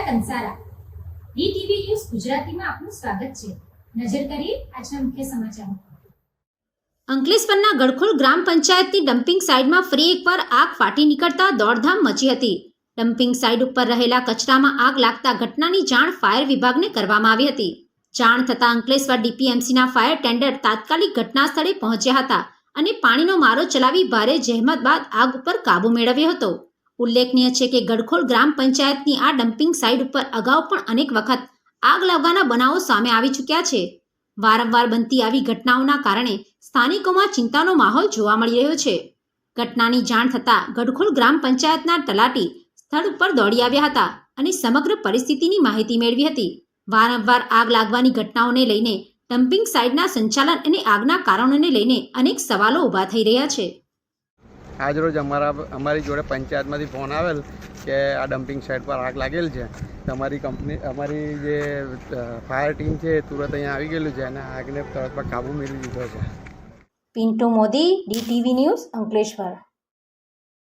Kansara DTV news ગુજરાતીમાં આપનું સ્વાગત છે। નજર કરીએ આજના મુખ્ય સમાચારો। અંકલેશ્વરના ગડખોલ ગ્રામ પંચાયતની ડમ્પિંગ સાઇટમાં ફરી એકવાર આગ ફાટી નીકળતા દોડધામ મચી હતી। ડમ્પિંગ સાઇટ ઉપર રહેલા કચરામાં આગ લાગતા ઘટનાની જાણ ફાયર વિભાગને કરવામાં આવી હતી। જાણ થતાં અંકલેશ્વર ડીપીએમસીના ફાયર ટેન્ડર તાત્કાલિક ઘટના સ્થળે પહોંચ્યા હતા અને પાણીનો મારો ચલાવી ભારે જહેમત બાદ આગ ઉપર કાબુ મેળવ્યો હતો। ઉલ્લેખનીય છે કે ગડખોલ ગ્રામ પંચાયતની આ ડમ્પિંગ સાઇટ ઉપર અગાઉ પણ અનેક વખત આગ લાગવાના બનાવો સામે આવી ચૂક્યા છે। વારંવાર બનતી આવી ઘટનાઓના કારણે સ્થાનિકોમાં ચિંતાનો માહોલ જોવા મળી રહ્યો છે। ઘટનાની જાણ થતાં ગડખોલ ગ્રામ પંચાયતના તલાટી સ્થળ ઉપર દોડી આવ્યા હતા અને સમગ્ર પરિસ્થિતિની માહિતી મેળવી હતી। વારંવાર આગ લાગવાની ઘટનાઓને લઈને ડમ્પિંગ સાઇટના સંચાલન અને આગના કારણોને લઈને અનેક સવાલો ઊભા થઈ રહ્યા છે। આજરોજ અમારી જોડે પંચાયતમાંથી ફોન આવેલ કે આ ડમ્પિંગ સાઇટ પર આગ લાગેલ છે। તમારી કંપની અમારી જે ફાયર ટીમ છે એ તુરંત અહીંયા આવી ગયેલું છે અને આગને તરત પર કાબૂ મેળવી લીધો છે। Pintu Modi, DTV news, Ankleshwar.